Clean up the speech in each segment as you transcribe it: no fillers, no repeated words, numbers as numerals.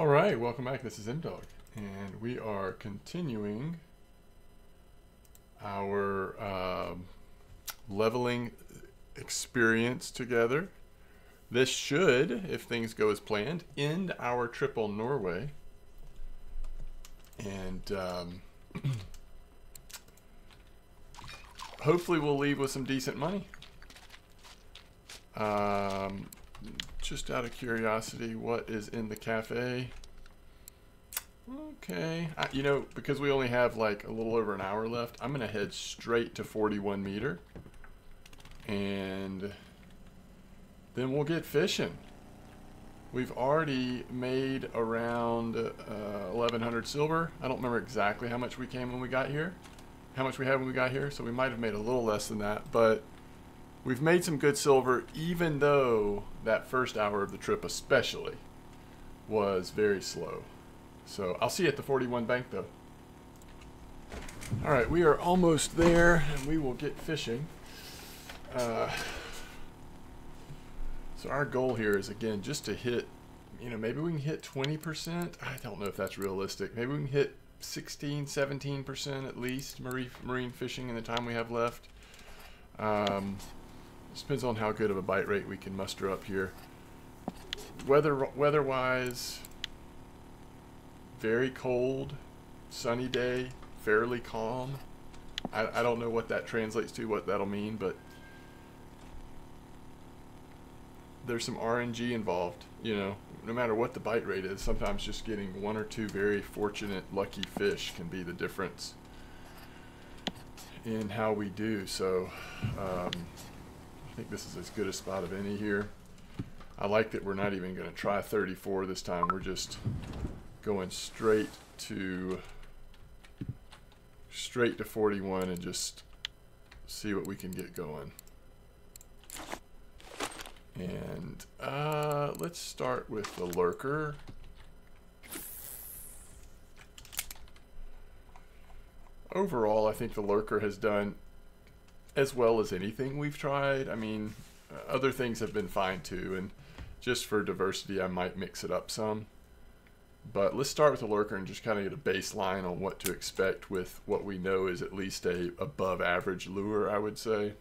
All right, welcome back. This is MDawg, and we are continuing our leveling experience together. This should, if things go as planned, end our trip on Norway, and hopefully we'll leave with some decent money. Just out of curiosity, what is in the cafe? Okay, you know, because we only have like a little over an hour left, I'm gonna head straight to 41 meter, and then we'll get fishing. We've already made around 1100 silver. I don't remember exactly how much we came when we got here, how much we had when we got here, so we might have made a little less than that, but we've made some good silver, even though that first hour of the trip especially was very slow. So I'll see you at the 41 bank though. All right, we are almost there, and we will get fishing. So our goal here is, again, just to hit, you know, maybe we can hit 20%. I don't know if that's realistic. Maybe we can hit 16, 17% at least marine fishing in the time we have left. Depends on how good of a bite rate we can muster up here. Weather-wise, very cold, sunny day, fairly calm. I don't know what that translates to, what that'll mean, but there's some RNG involved. You know, no matter what the bite rate is, sometimes just getting one or two very fortunate, lucky fish can be the difference in how we do. So I think this is as good a spot of any here. I like that we're not even going to try 34 this time. We're just going straight to 41 and just see what we can get going. And let's start with the lurker. Overall, I think the lurker has done as well as anything we've tried. I mean, other things have been fine too, and just for diversity, I might mix it up some. But let's start with the lurker and just kind of get a baseline on what to expect with what we know is at least a above average lure, I would say.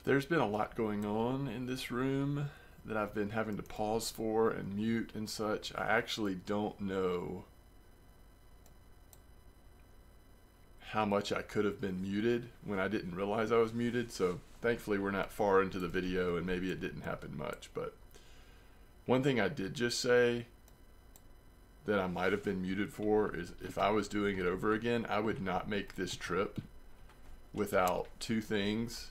There's been a lot going on in this room that I've been having to pause for and mute and such. I actually don't know how much I could have been muted when I didn't realize I was muted, so thankfully we're not far into the video and maybe it didn't happen much. But one thing I did just say that I might have been muted for is if I was doing it over again, I would not make this trip without two things: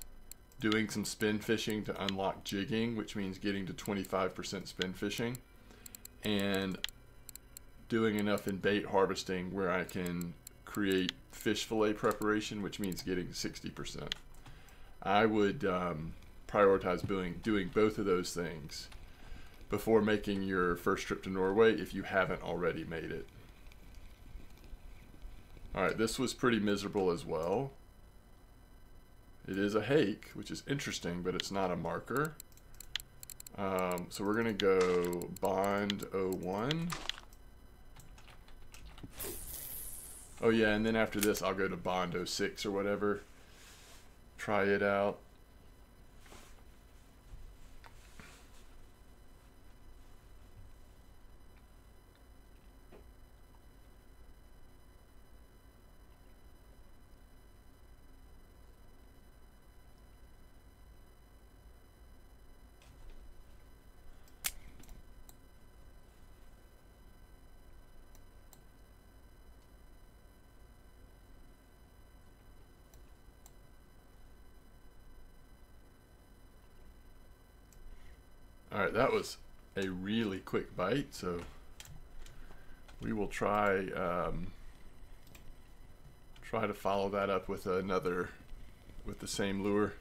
doing some spin fishing to unlock jigging, which means getting to 25% spin fishing, and doing enough in bait harvesting where I can create fish fillet preparation, which means getting 60%. I would prioritize doing both of those things before making your first trip to Norway if you haven't already made it. Alright, this was pretty miserable as well. It is a hake, which is interesting, but it's not a marker. So we're gonna go bond 01. Oh yeah, and then after this I'll go to bond 06 or whatever. Try it out. Alright, that was a really quick bite, so we will try to follow that up with another, with the same lure.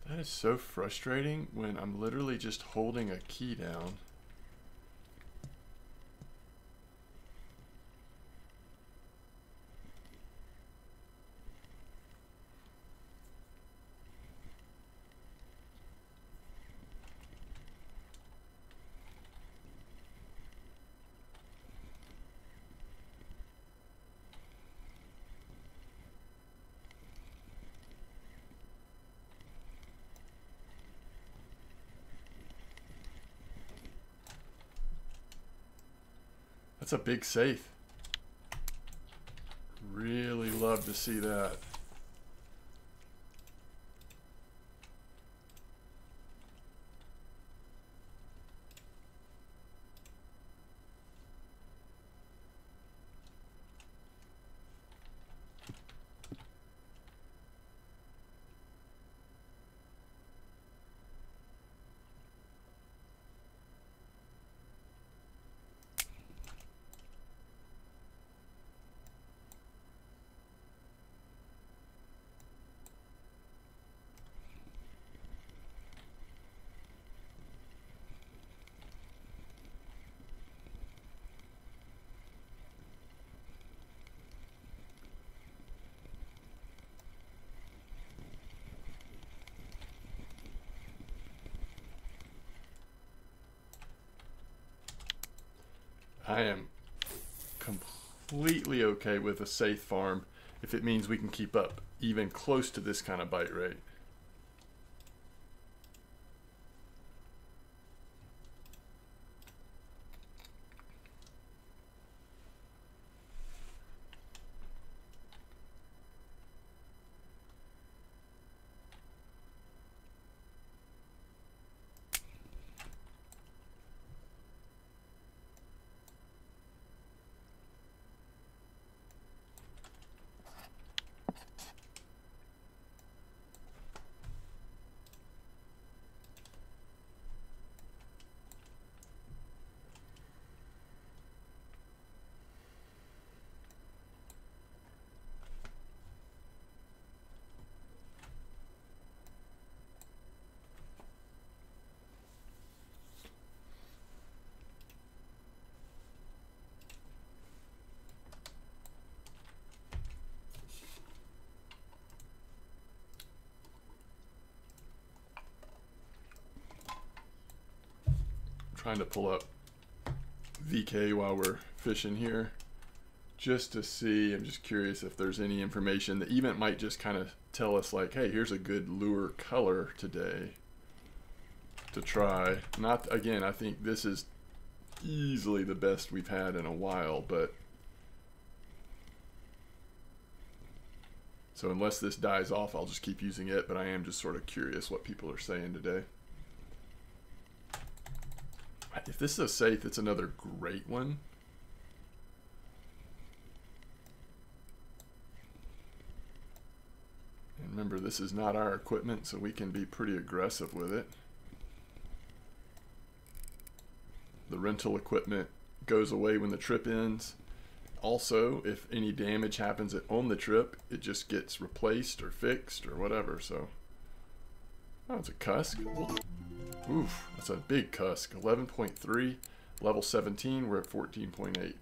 That is so frustrating when I'm literally just holding a key down. That's a big safe. Really love to see that. I am completely okay with a safe farm if it means we can keep up even close to this kind of bite rate. Trying to pull up VK while we're fishing here. just to see. I'm just curious if there's any information. The event might just kind of tell us like, hey, here's a good lure color today to try. Not, again, I think this is easily the best we've had in a while, but so unless this dies off, I'll just keep using it, but I am just sort of curious what people are saying today. If this is a safe, it's another great one. And remember, this is not our equipment, so we can be pretty aggressive with it. The rental equipment goes away when the trip ends. Also, if any damage happens on the trip, it just gets replaced or fixed or whatever. So, oh, it's a cusk. Oof, that's a big cusk. 11.3, level 17. We're at 14.8.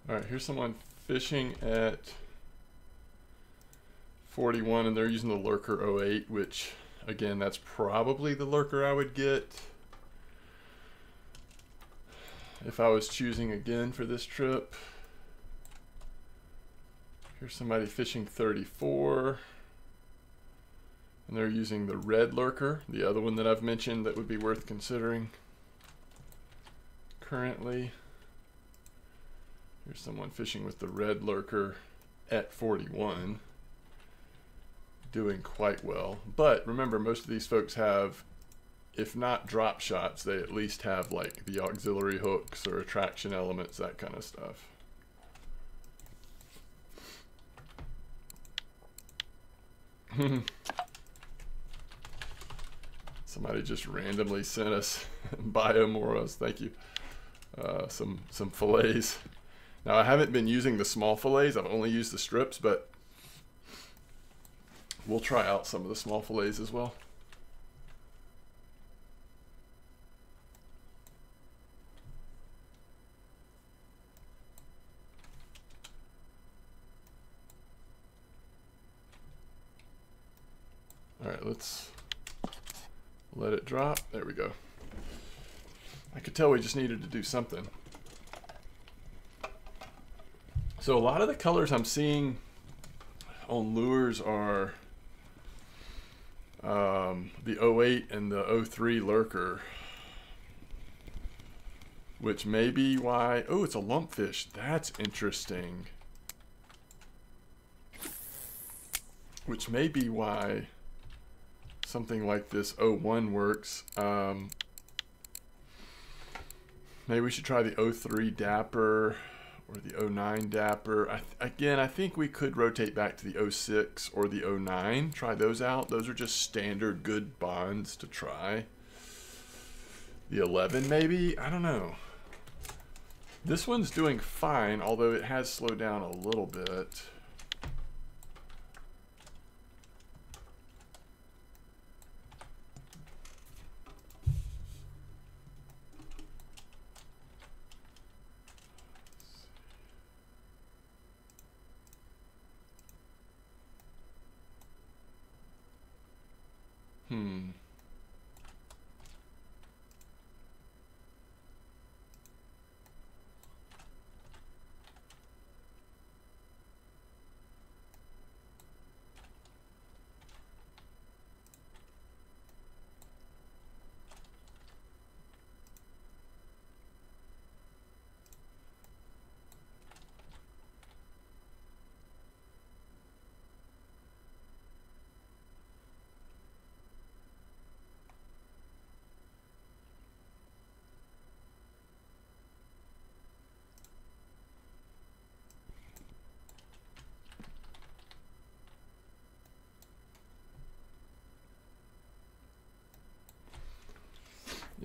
All right, here's someone fishing at 41 and they're using the Lurker 08, which again, that's probably the Lurker I would get if I was choosing again for this trip. Here's somebody fishing 34 and they're using the red Lurker, the other one that I've mentioned that would be worth considering currently. Here's someone fishing with the red Lurker at 41, doing quite well. But remember, most of these folks have, if not drop shots, they at least have like the auxiliary hooks or attraction elements, that kind of stuff. Somebody just randomly sent us Biomoros, thank you, some fillets. Now I haven't been using the small fillets, I've only used the strips, but we'll try out some of the small fillets as well. All right, let's let it drop. There we go. I could tell we just needed to do something. So a lot of the colors I'm seeing on lures are the 08 and the 03 Lurker, which may be why, oh, it's a lumpfish. That's interesting. Which may be why something like this 01 works. Maybe we should try the 03 Dapper or the 09 Dapper. Again, I think we could rotate back to the 06 or the 09. Try those out. Those are just standard good bonds to try. The 11 maybe? I don't know. This one's doing fine, although it has slowed down a little bit.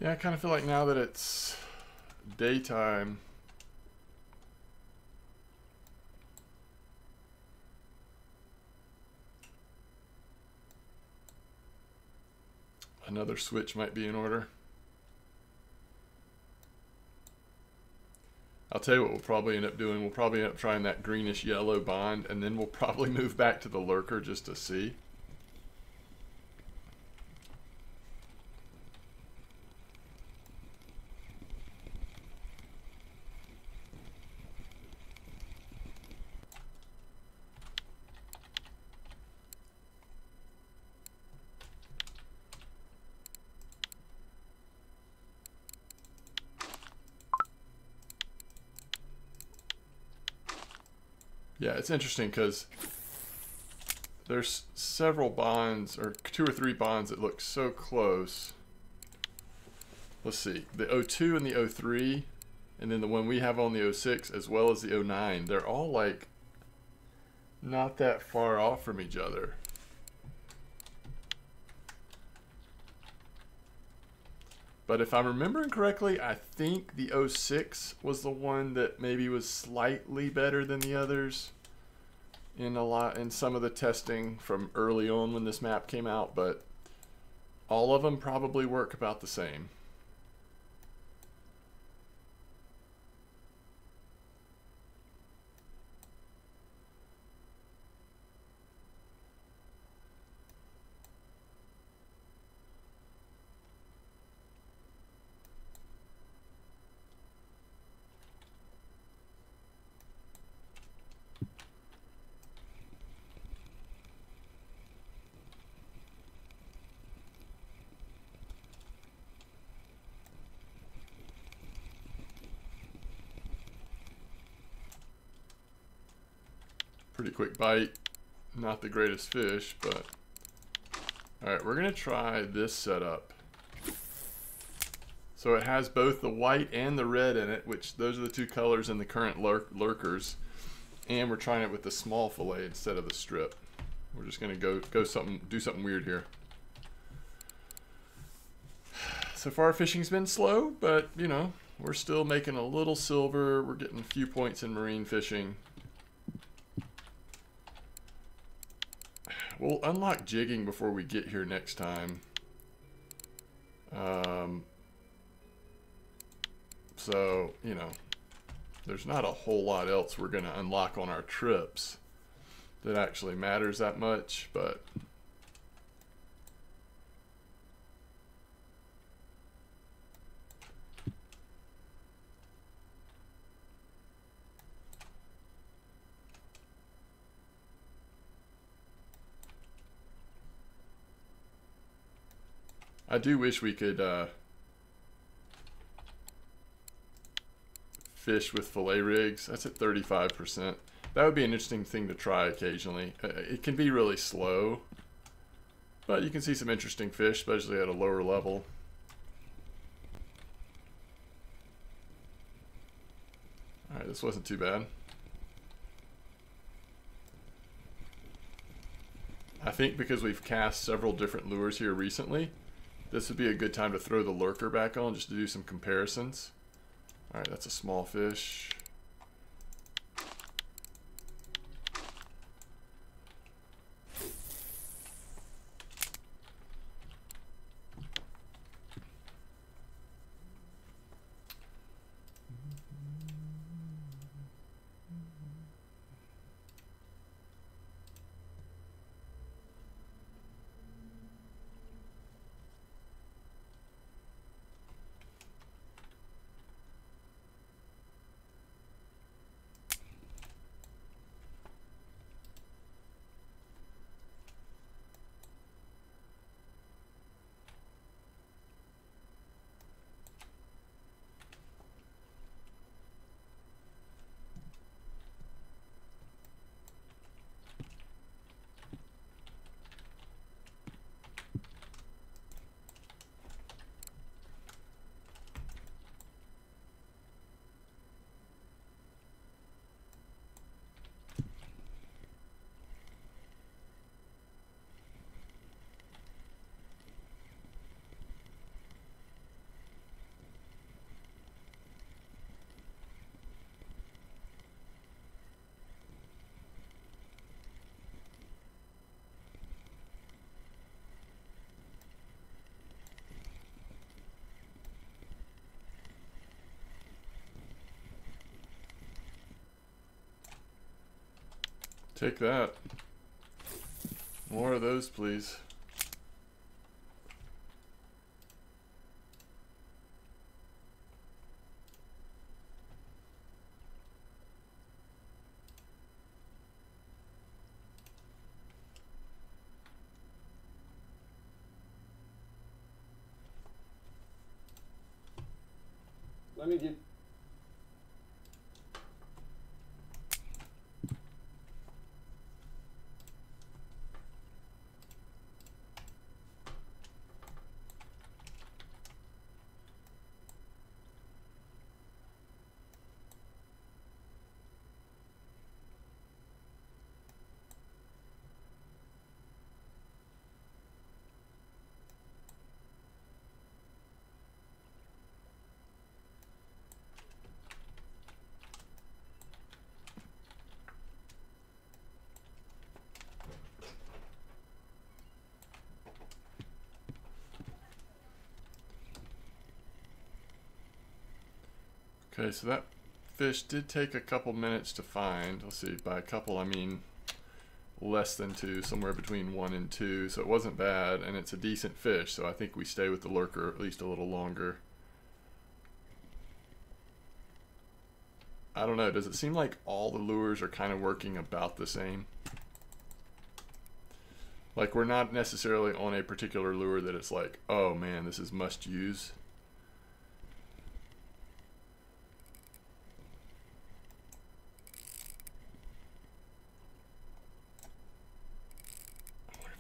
Yeah, I kind of feel like now that it's daytime, Another switch might be in order. I'll tell you what we'll probably end up doing. We'll probably end up trying that greenish yellow bond, and then we'll probably move back to the lurker just to see. Yeah, it's interesting because there's several bonds, or 2 or 3 bonds that look so close. Let's see, the O2 and the O3, and then the one we have on the O6 as well as the O9, they're all like not that far off from each other. But if I'm remembering correctly, I think the 06 was the one that maybe was slightly better than the others in some of the testing from early on when this map came out, but all of them probably work about the same. Pretty quick bite, not the greatest fish, but all right, we're gonna try this setup. So it has both the white and the red in it, which those are the 2 colors in the current lurkers, and we're trying it with the small fillet instead of the strip. We're just gonna do something weird here. So far fishing's been slow, but you know, we're still making a little silver. We're getting a few points in marine fishing. We'll unlock jigging before we get here next time. So, you know, there's not a whole lot else we're going to unlock on our trips that actually matters that much, but I do wish we could fish with fillet rigs. That's at 35%. That would be an interesting thing to try occasionally. It can be really slow, but you can see some interesting fish, especially at a lower level. Alright, this wasn't too bad. I think because we've cast several different lures here recently, this would be a good time to throw the lurker back on just to do some comparisons. Alright, that's a small fish. Take that. More of those, please. Let me get. Okay, so that fish did take a couple minutes to find. Let's see, by a couple I mean less than 2, somewhere between 1 and 2, so it wasn't bad, and it's a decent fish, so I think we stay with the lurker at least a little longer. I don't know, does it seem like all the lures are kind of working about the same? Like we're not necessarily on a particular lure that it's like, oh man, this is must use.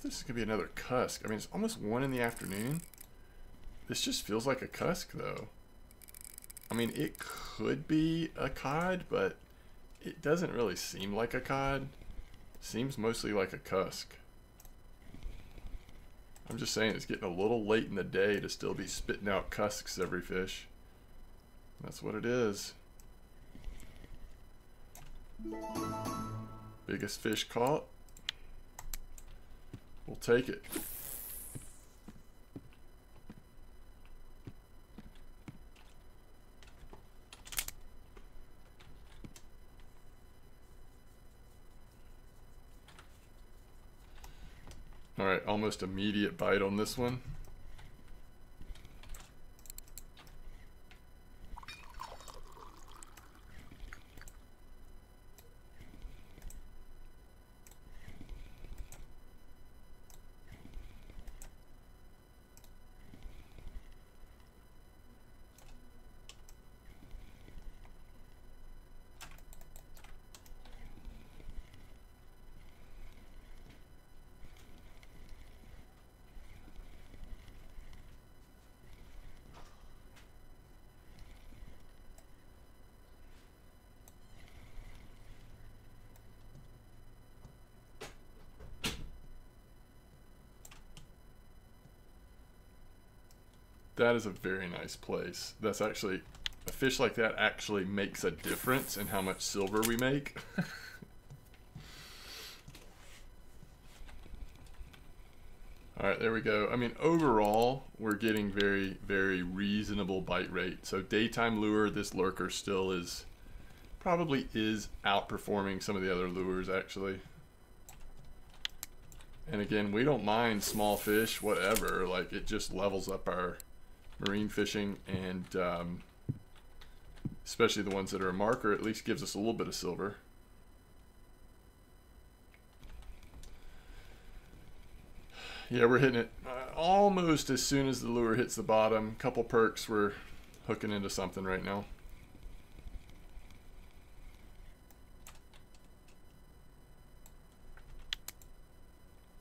This is gonna be another cusk. I mean, it's almost 1 in the afternoon. This just feels like a cusk though. I mean, it could be a cod, but it doesn't really seem like a cod. Seems mostly like a cusk. I'm just saying it's getting a little late in the day to still be spitting out cusks every fish. That's what it is. Biggest fish caught. We'll take it. All right, almost immediate bite on this one. That is a very nice place. That's actually, a fish like that actually makes a difference in how much silver we make. Alright, there we go. I mean, overall, we're getting very, very reasonable bite rate. So daytime lure, this lurker still is, probably is outperforming some of the other lures, actually. And again, we don't mind small fish, whatever. Like, it just levels up our marine fishing, and especially the ones that are a marker, at least gives us a little bit of silver. Yeah, we're hitting it almost as soon as the lure hits the bottom. Couple perks, we're hooking into something right now.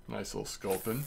Nice little sculpin.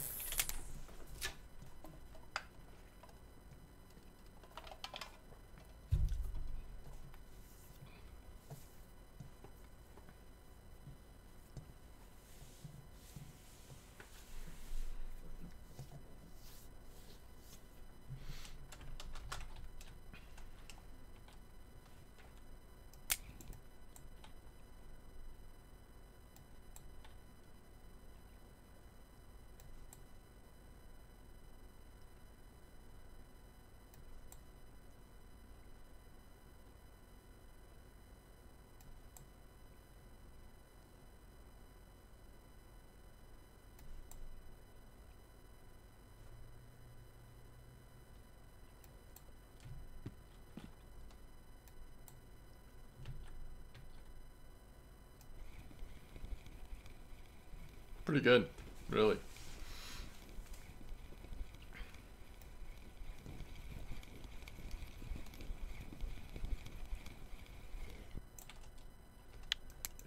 Pretty good, really.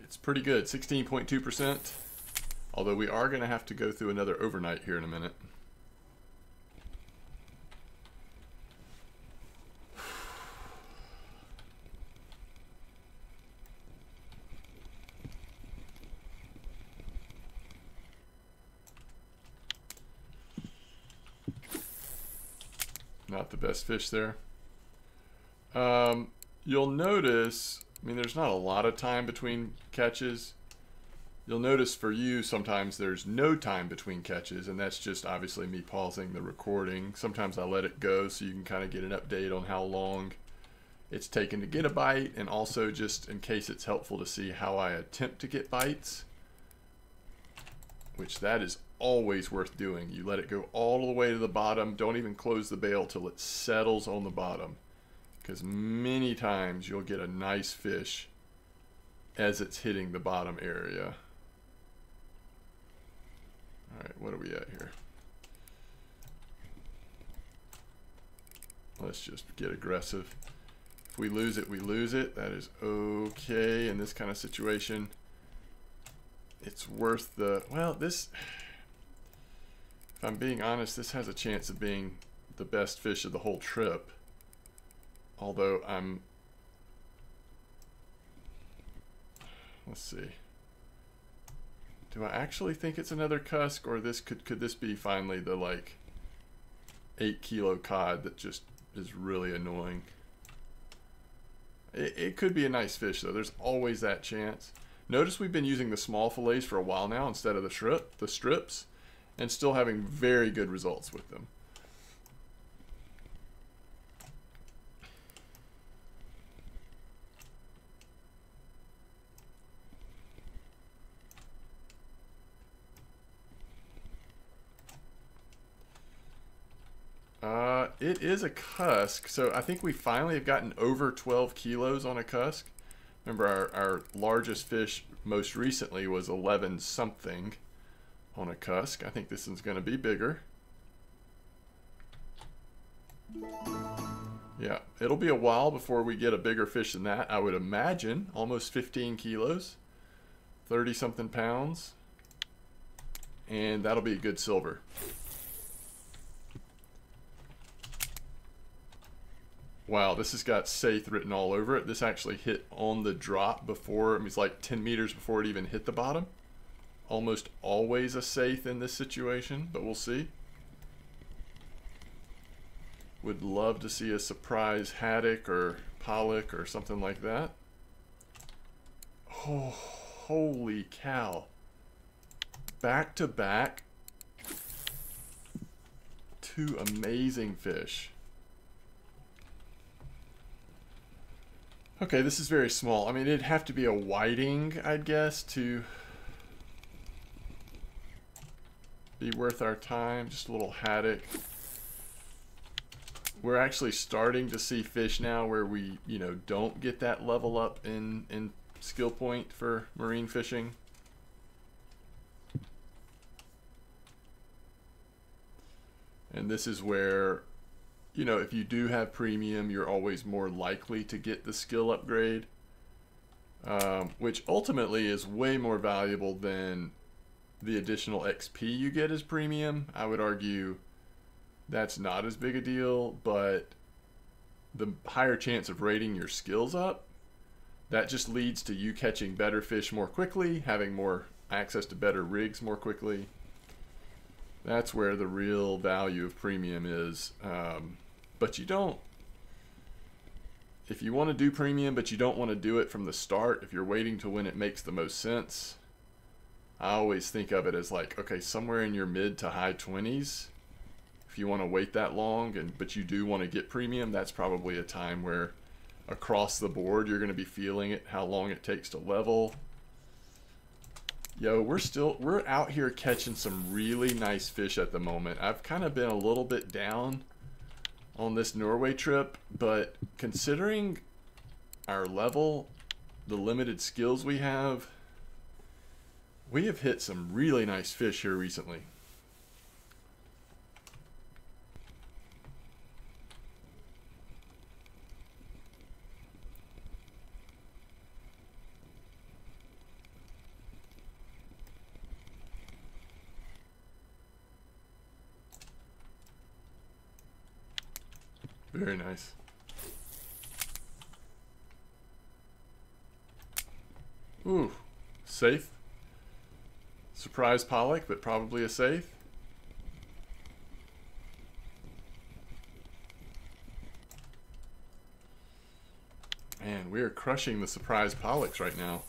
It's pretty good, 16.2%. Although we are going to have to go through another overnight here in a minute. Not the best fish there. You'll notice, I mean, there's not a lot of time between catches. You'll notice for you sometimes there's no time between catches, and that's just obviously me pausing the recording. Sometimes I let it go so you can kind of get an update on how long it's taken to get a bite, and also just in case it's helpful to see how I attempt to get bites, which that is always worth doing. You let it go all the way to the bottom. Don't even close the bail till it settles on the bottom, because many times you'll get a nice fish as it's hitting the bottom area. All right, what are we at here? Let's just get aggressive. If we lose it, we lose it. That is okay in this kind of situation. It's worth the, well, this, if I'm being honest, this has a chance of being the best fish of the whole trip. Although let's see. Do I actually think it's another cusk, or this could this be finally the like 8-kilo cod that just is really annoying? It could be a nice fish though. There's always that chance. Notice we've been using the small fillets for a while now instead of the strips, and still having very good results with them. It is a cusk, so I think we finally have gotten over 12 kilos on a cusk. Remember, our largest fish most recently was 11 something on a cusk. I think this one's going to be bigger. Yeah, it'll be a while before we get a bigger fish than that, I would imagine. Almost 15 kilos, 30 something pounds, and that'll be a good silver. Wow, this has got Saith written all over it. This actually hit on the drop before, I mean, it's like 10 meters before it even hit the bottom. Almost always a Saith in this situation, but we'll see. Would love to see a surprise haddock or pollock or something like that. Oh, holy cow. Back to back. Two amazing fish. Okay, this is very small. I mean, it'd have to be a whiting, I'd guess, to be worth our time. Just a little haddock. We're actually starting to see fish now where we, you know, don't get that level up in skill point for marine fishing. And this is where, you know, if you do have premium, you're always more likely to get the skill upgrade, which ultimately is way more valuable than the additional XP you get as premium. I would argue that's not as big a deal, but the higher chance of rating your skills up, that just leads to you catching better fish more quickly, having more access to better rigs more quickly. That's where the real value of premium is. But you don't, if you want to do premium but you don't want to do it from the start, if you're waiting to when it makes the most sense, I always think of it as like, okay, somewhere in your mid to high 20s, if you want to wait that long, but you do want to get premium, that's probably a time where across the board you're going to be feeling it, how long it takes to level. Yo, we're out here catching some really nice fish at the moment. I've kind of been a little bit down on this Norway trip, but considering our level, the limited skills we have, We have hit some really nice fish here recently. Very nice. Ooh, safe. Surprise pollock, but probably a safe. Man, we are crushing the surprise pollocks right now.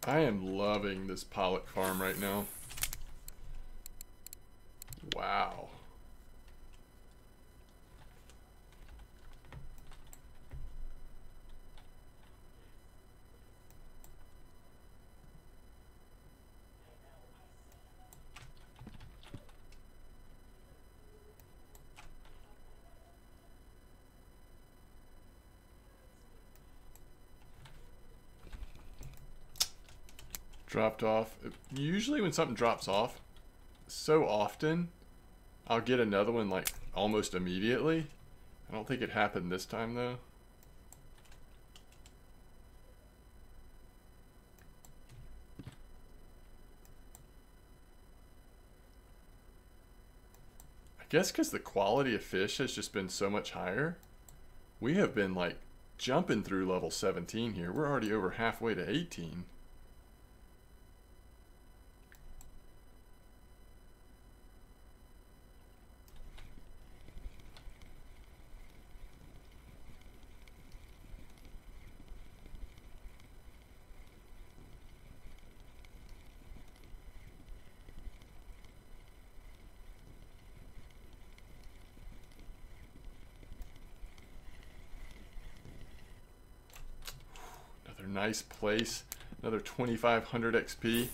I am loving this pollock farm right now. Wow. Dropped off. Usually when something drops off, so often I'll get another one like almost immediately. I don't think it happened this time though. I guess because the quality of fish has just been so much higher. We have been like jumping through level 17 here. We're already over halfway to 18. Nice place. Another 2500 XP.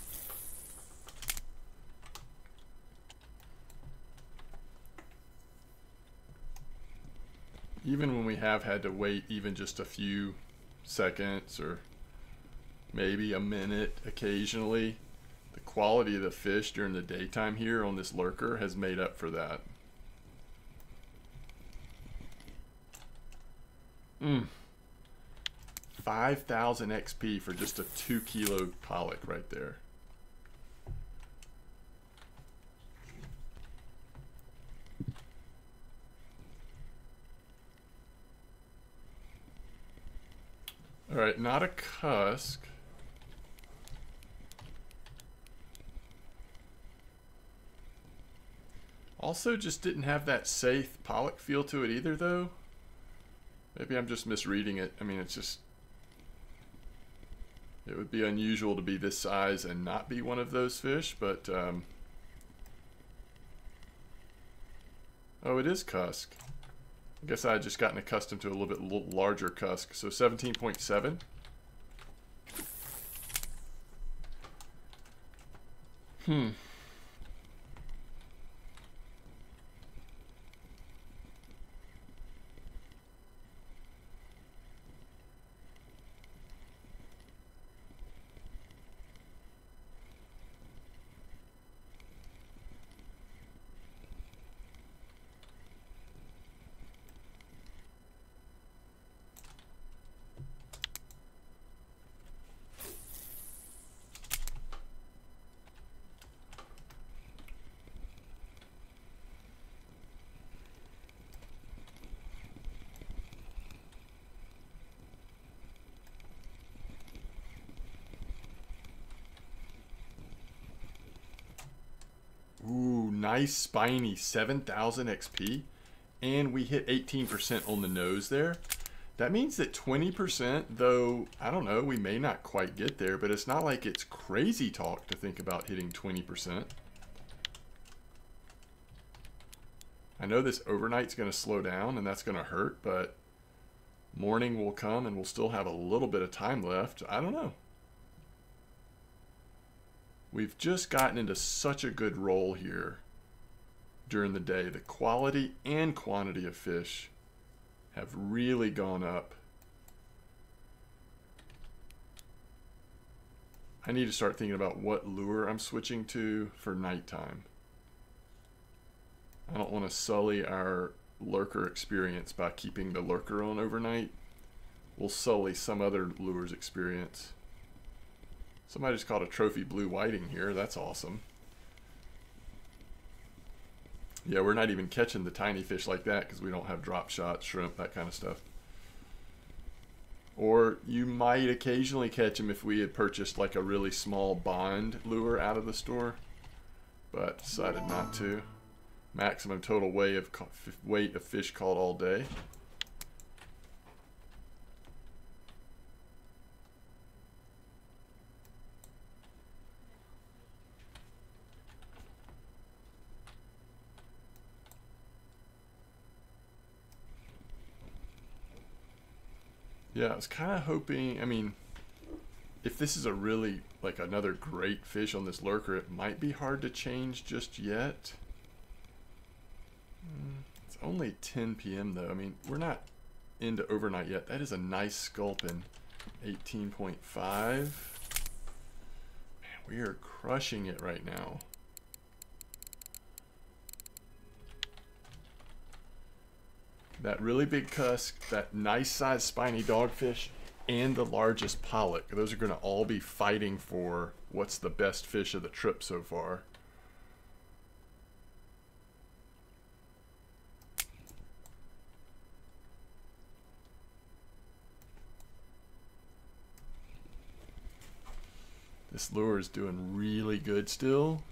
Even when we have had to wait even just a few seconds or maybe a minute occasionally, the quality of the fish during the daytime here on this lurker has made up for that. 5,000 XP for just a 2 kilo pollock right there. All right, not a cusk. Also just didn't have that safe pollock feel to it either though. Maybe I'm just misreading it. I mean, it's just, it would be unusual to be this size and not be one of those fish, but oh, it is cusk. I guess I had just gotten accustomed to a little bit larger cusk. So 17.7. nice spiny 7,000 XP, and we hit 18% on the nose there. That means that 20%, though, I don't know, we may not quite get there, but it's not like it's crazy talk to think about hitting 20%. I know this overnight's going to slow down, and that's going to hurt, but morning will come, and we'll still have a little bit of time left. I don't know. We've just gotten into such a good roll here during the day. The quality and quantity of fish have really gone up. I need to start thinking about what lure I'm switching to for nighttime. I don't want to sully our lurker experience by keeping the lurker on overnight. We'll sully some other lure's experience. Somebody just caught a trophy blue whiting here. That's awesome. Yeah, we're not even catching the tiny fish like that because we don't have drop shot, shrimp, that kind of stuff. Or you might occasionally catch them if we had purchased like a really small bond lure out of the store, but decided not to. Maximum total weight of fish caught all day. Yeah, I was kind of hoping, I mean, if this is a really, like another great fish on this lurker, it might be hard to change just yet. It's only 10 p.m. though. I mean, we're not into overnight yet. That is a nice sculpin. 18.5. Man, we are crushing it right now. That really big cusk, that nice sized spiny dogfish, and the largest pollock. Those are going to all be fighting for what's the best fish of the trip so far. This lure is doing really good still.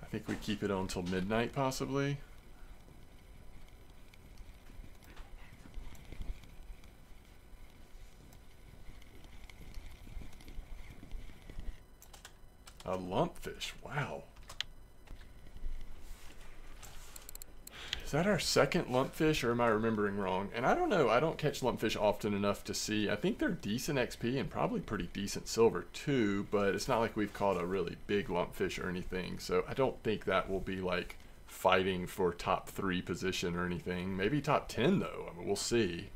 I think we keep it on until midnight possibly. A lumpfish, wow. Is that our second lumpfish, or am I remembering wrong? And I don't know, I don't catch lumpfish often enough to see. I think they're decent XP and probably pretty decent silver too, but it's not like we've caught a really big lumpfish or anything. So I don't think that will be like fighting for top 3 position or anything. Maybe top 10 though, I mean, we'll see.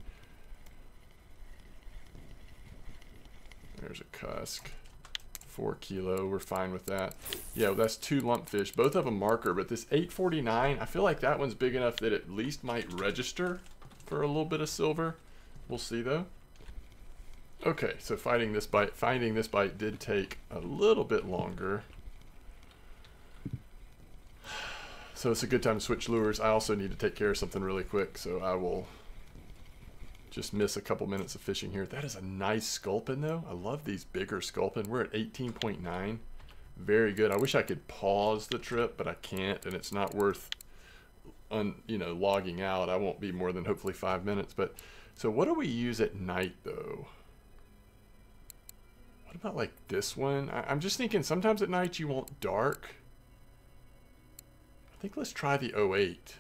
There's a cusk. 4 kilo, we're fine with that. Yeah, well, that's 2 lumpfish, both of them marker, but this 849, I feel like that one's big enough that it at least might register for a little bit of silver. We'll see though. Okay, so finding this bite did take a little bit longer. So it's a good time to switch lures. I also need to take care of something really quick, so I will just miss a couple minutes of fishing here. That is a nice sculpin though. I love these bigger sculpin. We're at 18.9. Very good. I wish I could pause the trip, but I can't, and it's not worth logging out. I won't be more than hopefully 5 minutes. But so what do we use at night though? What about like this one? I'm just thinking sometimes at night you want dark. I think let's try the 08.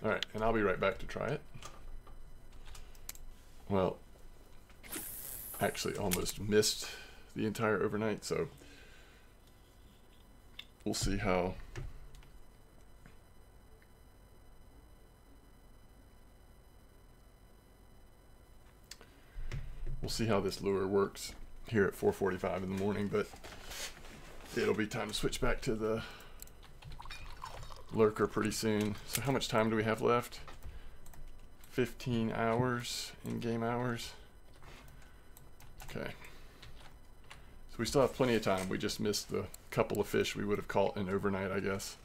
All right, and I'll be right back to try it. Well, actually almost missed the entire overnight, so we'll see how this lure works here at 4:45 in the morning, but it'll be time to switch back to the lurker pretty soon. So how much time do we have left? 15 hours in game hours. Okay. So we still have plenty of time. We just missed the couple of fish we would have caught in overnight, I guess.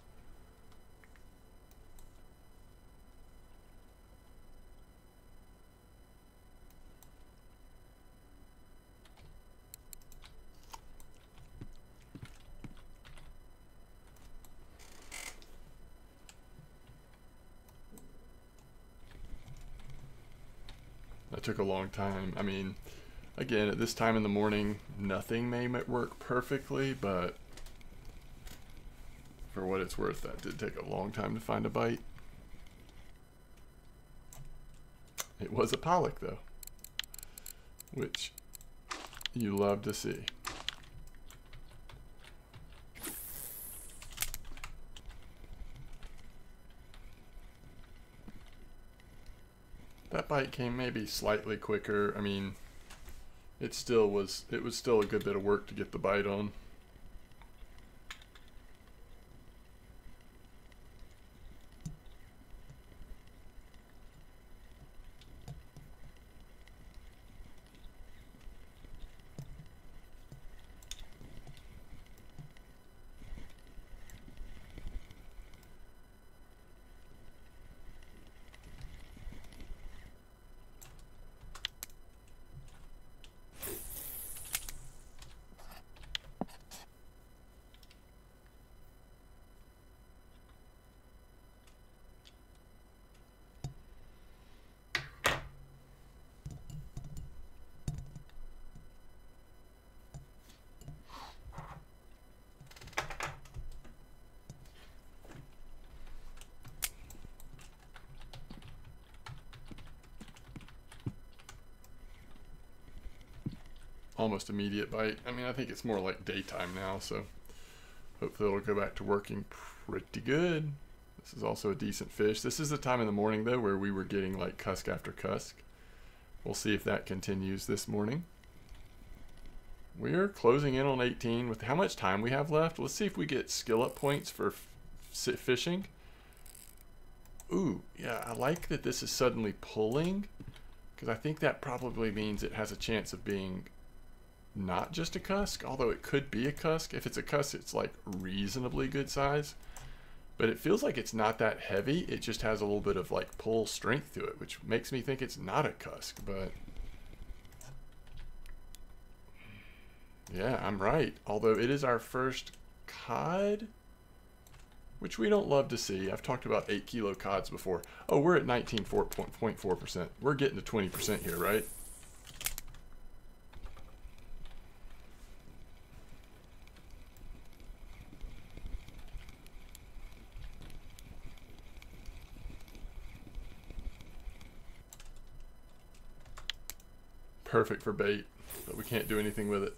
That took a long time. I mean, again, at this time in the morning, nothing may work perfectly, but for what it's worth, that did take a long time to find a bite. It was a pollock, though, which you love to see. That bite came maybe slightly quicker. I mean, it was still a good bit of work to get the bite on. Almost immediate bite. I mean, I think it's more like daytime now, so hopefully it'll go back to working pretty good. This is also a decent fish. This is the time in the morning, though, where we were getting like cusk after cusk. We'll see if that continues this morning. We're closing in on 18 with how much time we have left. Let's see if we get skill up points for fishing. Ooh, yeah, I like that this is suddenly pulling, because I think that probably means it has a chance of being not just a cusk, although it could be a cusk. If it's a cusk, it's like reasonably good size, but it feels like it's not that heavy. It just has a little bit of like pull strength to it, which makes me think it's not a cusk. But yeah, I'm right. Although it is our first cod, which we don't love to see. I've talked about 8 kilo cods before. Oh, we're at 19.4%. We're getting to 20% here, right? Perfect for bait, but we can't do anything with it.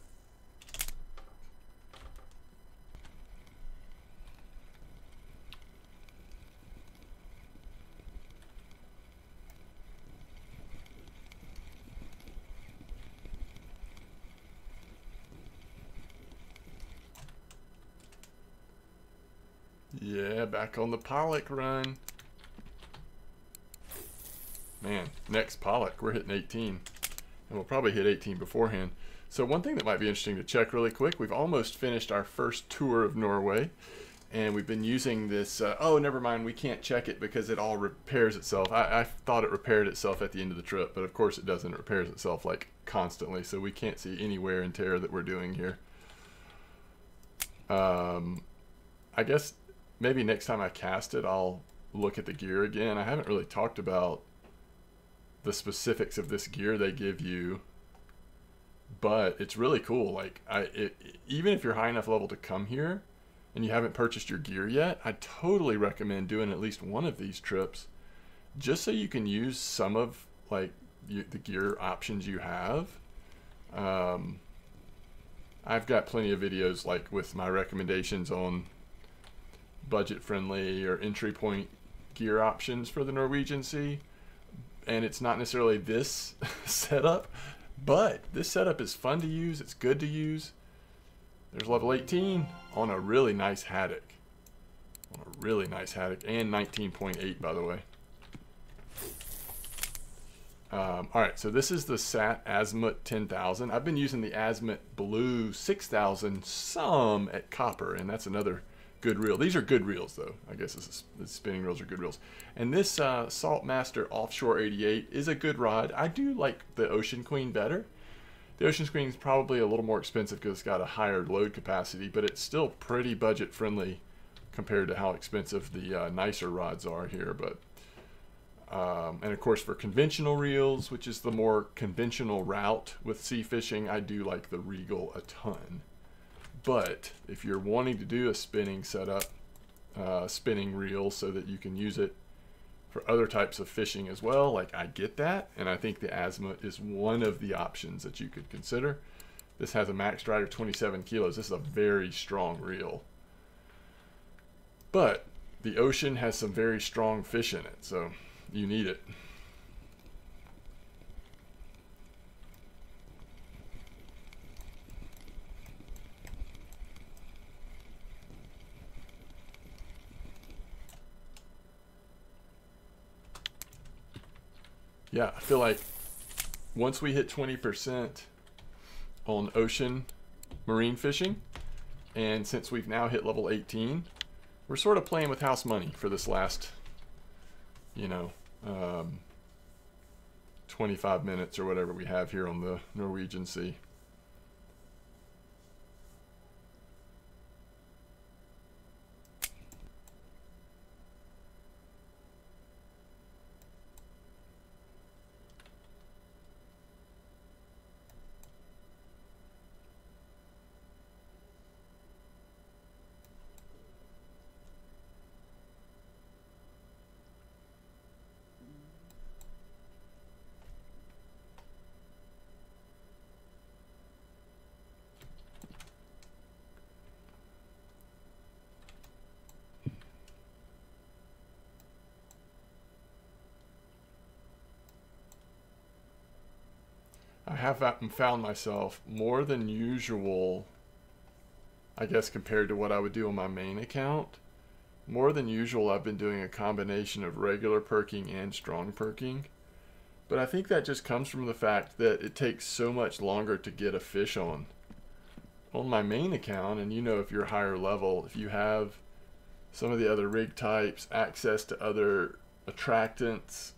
Yeah, back on the pollock run. Man, next pollock, we're hitting 18. And we'll probably hit 18 beforehand. So one thing that might be interesting to check really quick, we've almost finished our first tour of Norway. And we've been using this, oh, never mind, we can't check it because it all repairs itself. I thought it repaired itself at the end of the trip, but of course it doesn't. It repairs itself like constantly, so we can't see any wear and tear that we're doing here. I guess maybe next time I cast it, I'll look at the gear again. I haven't really talked about the specifics of this gear they give you, but it's really cool. Like even if you're high enough level to come here and you haven't purchased your gear yet, I totally recommend doing at least one of these trips just so you can use some of like the gear options you have. I've got plenty of videos like with my recommendations on budget friendly or entry point gear options for the Norwegian Sea. And it's not necessarily this setup, but this setup is fun to use. It's good to use. There's level 18 on a really nice haddock. On a really nice haddock, and 19.8 by the way. All right, so this is the Sat Azimuth 10,000. I've been using the Azimuth Blue 6,000 some at Copper, and that's another good reel. These are good reels though. I guess the spinning reels are good reels. And this Saltmaster Offshore 88 is a good rod. I do like the Ocean Queen better. The Ocean Queen is probably a little more expensive because it's got a higher load capacity, but it's still pretty budget friendly compared to how expensive the nicer rods are here. But And of course for conventional reels, which is the more conventional route with sea fishing, I do like the Regal a ton. But if you're wanting to do a spinning setup, spinning reel so that you can use it for other types of fishing as well, like, I get that, and I think the Azimuth is one of the options that you could consider. This has a max drag of 27 kilos. This is a very strong reel. But the ocean has some very strong fish in it, so you need it. Yeah, I feel like once we hit 20% on ocean marine fishing, and since we've now hit level 18, we're sort of playing with house money for this last, 25 minutes or whatever we have here on the Norwegian Sea. I have found myself more than usual, I guess, compared to what I would do on my main account. More than usual, I've been doing a combination of regular perking and strong perking. But I think that just comes from the fact that it takes so much longer to get a fish on. On my main account, and if you're higher level, if you have some of the other rig types, access to other attractants,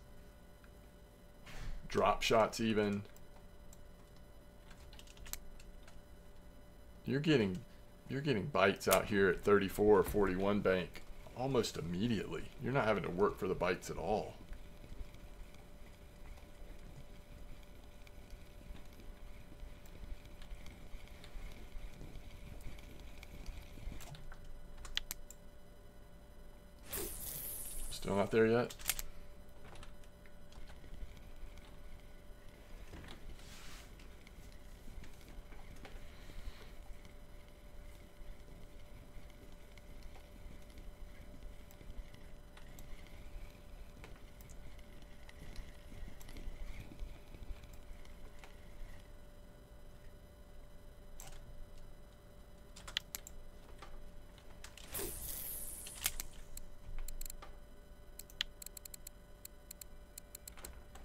drop shots even, you're getting bites out here at 34 or 41 bank almost immediately. You're not having to work for the bites at all. Still not there yet?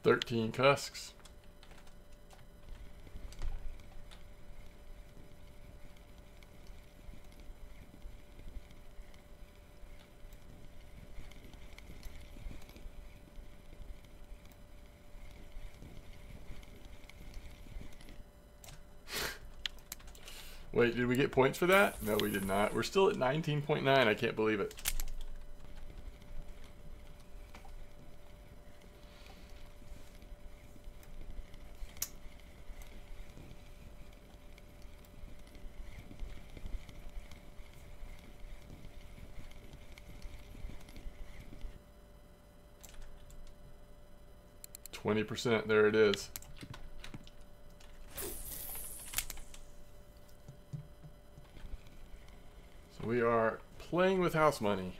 $13 cusks. Wait, did we get points for that? No, we did not. We're still at 19.9. I can't believe it. %, there it is. So we are playing with house money.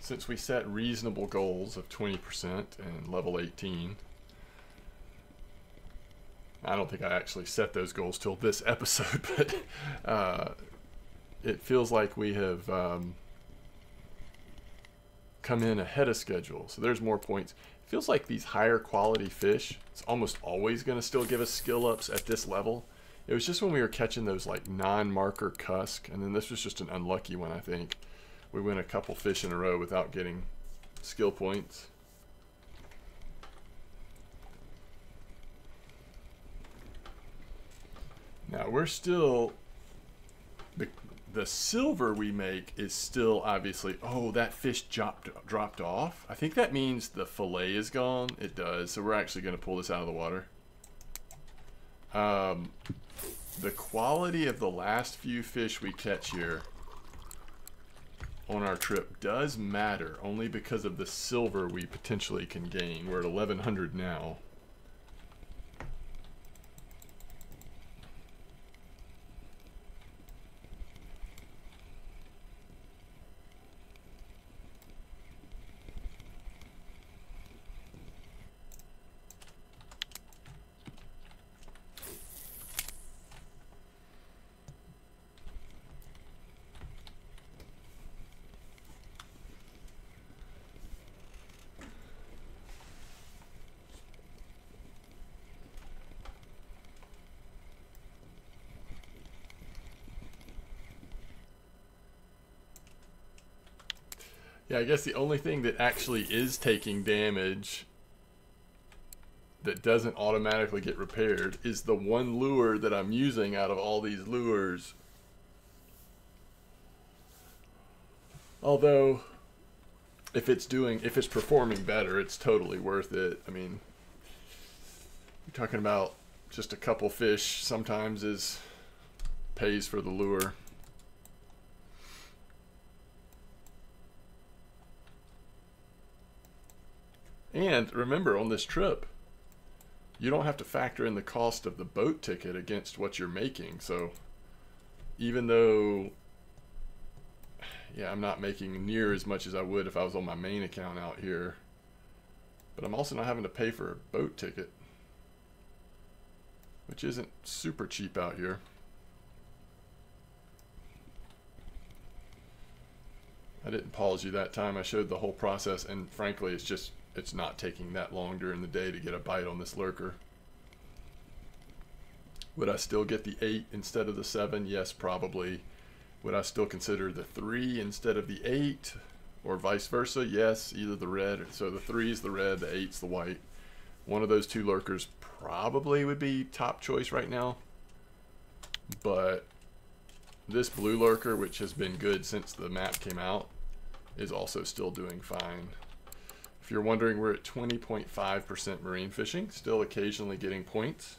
Since we set reasonable goals of 20% and level 18. I don't think I actually set those goals till this episode, but it feels like we have come in ahead of schedule. So there's more points. It feels like these higher quality fish, it's almost always going to still give us skill ups at this level. It was just when we were catching those like non-marker cusk, and then this was just an unlucky one, I think. We went a couple fish in a row without getting skill points. Now we're still, the silver we make is still obviously, oh, that fish dropped off. I think that means the fillet is gone. It does. So we're actually going to pull this out of the water. The quality of the last few fish we catch here on our trip does matter, only because of the silver we potentially can gain. We're at 1100 now. Yeah, I guess the only thing that actually is taking damage that doesn't automatically get repaired is the one lure that I'm using out of all these lures. Although, if it's performing better, it's totally worth it. I mean, you're talking about just a couple fish sometimes pays for the lure. And remember, on this trip, you don't have to factor in the cost of the boat ticket against what you're making. So even though, yeah, I'm not making near as much as I would if I was on my main account out here, but I'm also not having to pay for a boat ticket, which isn't super cheap out here. I didn't pause you that time. I showed the whole process, and frankly, it's not taking that long during the day to get a bite on this lurker. Would I still get the 8 instead of the 7? Yes, probably. Would I still consider the 3 instead of the 8? Or vice versa? Yes, either the red. So the 3 is the red, the 8's the white. One of those two lurkers probably would be top choice right now. But this blue lurker, which has been good since the map came out, is also still doing fine. If you're wondering, we're at 20.5% marine fishing, still occasionally getting points.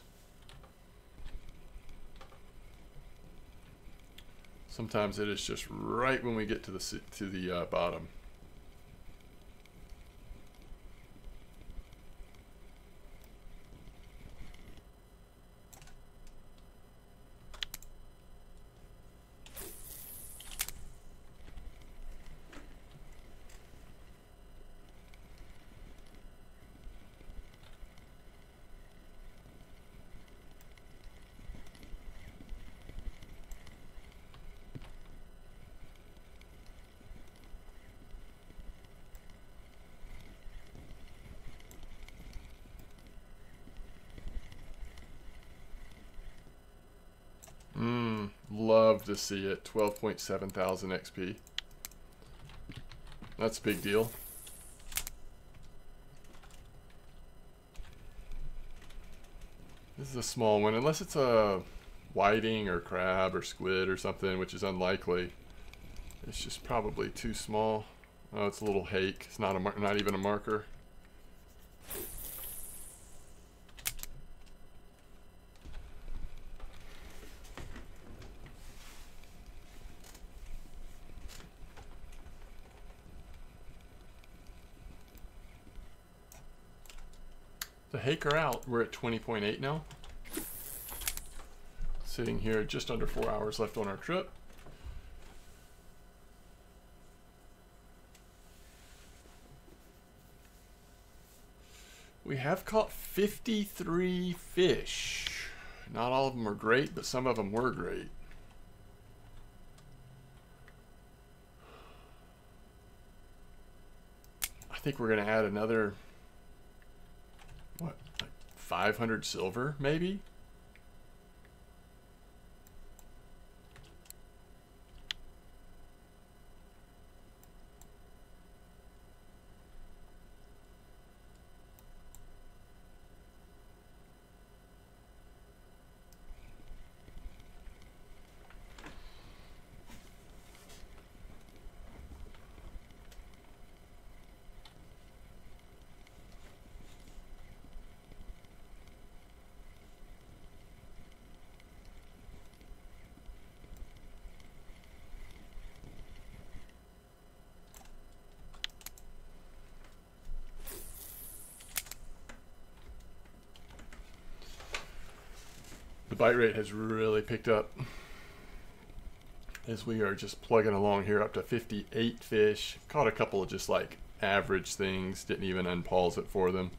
Sometimes it is just right when we get to the bottom. Love to see it. 12.7 thousand XP. That's a big deal. This is a small one, unless it's a whiting or crab or squid or something, which is unlikely. It's just probably too small. Oh, it's a little hake. It's not even a marker. The hake are out. We're at 20.8 now. Sitting here just under 4 hours left on our trip. We have caught 53 fish. Not all of them are great, but some of them were great. I think we're going to add another, what, like 500 silver, maybe? The bite rate has really picked up as we are just plugging along here, up to 58 fish. Caught a couple of just like average things, didn't even unpause it for them.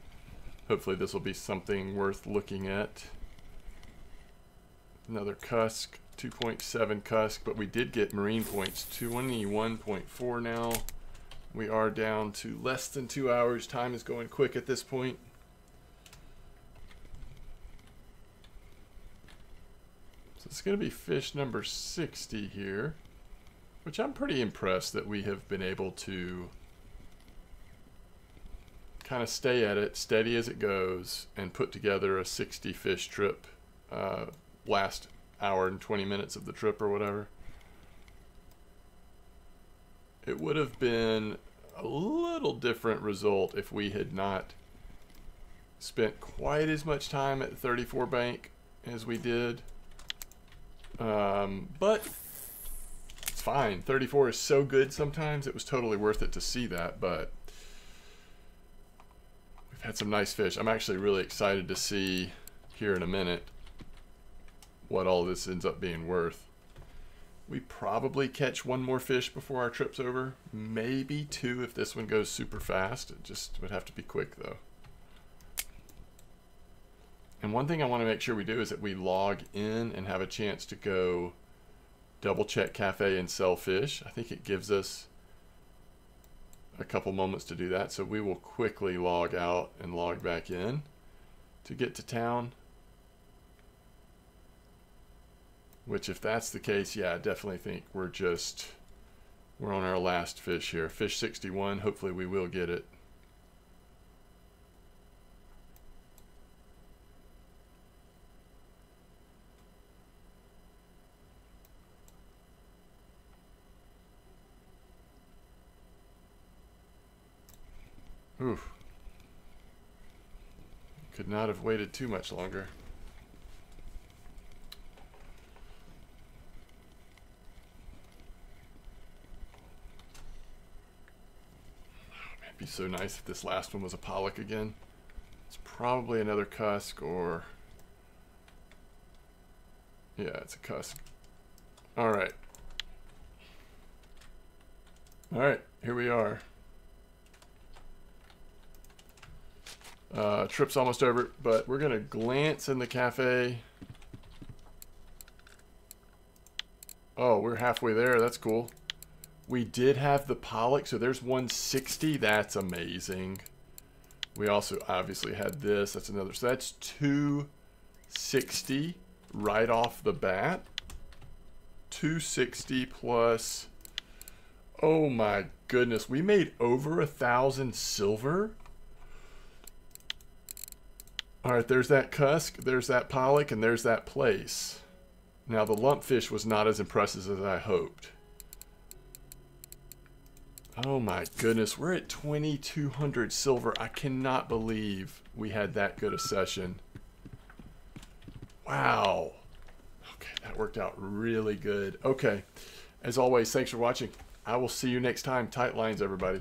Hopefully this will be something worth looking at. Another cusk, 2.7 cusk, but we did get marine points, 21.4 now. We are down to less than 2 hours. Time is going quick at this point. It's going to be fish number 60 here, which I'm pretty impressed that we have been able to kind of stay at it, steady as it goes, and put together a 60 fish trip last hour and 20 minutes of the trip or whatever. It would have been a little different result if we had not spent quite as much time at 34 bank as we did. But it's fine. 34 is so good sometimes. It was totally worth it to see that, but we've had some nice fish. I'm actually really excited to see here in a minute what all this ends up being worth. We probably catch one more fish before our trip's over. Maybe two if this one goes super fast. It just would have to be quick though. And one thing I want to make sure we do is that we log in and have a chance to go double check cafe and sell fish. I think it gives us a couple moments to do that. So we will quickly log out and log back in to get to town. Which if that's the case, yeah, I definitely think we're on our last fish here. Fish 61, hopefully we will get it. Oof. Could not have waited too much longer. It'd be so nice if this last one was a pollock again. It's probably another cusk or... yeah, it's a cusk. Alright. Alright, here we are. Trip's almost over, but we're gonna glance in the cafe. Oh, we're halfway there. That's cool. We did have the pollock, so there's 160. That's amazing. We also obviously had this. That's another. So that's 260 right off the bat. 260 plus. Oh my goodness, we made over 1,000 silver. All right, there's that cusk, there's that pollock, and there's that place. Now, the lumpfish was not as impressive as I hoped. Oh my goodness, we're at 2,200 silver. I cannot believe we had that good a session. Wow. Okay, that worked out really good. Okay, as always, thanks for watching. I will see you next time. Tight lines, everybody.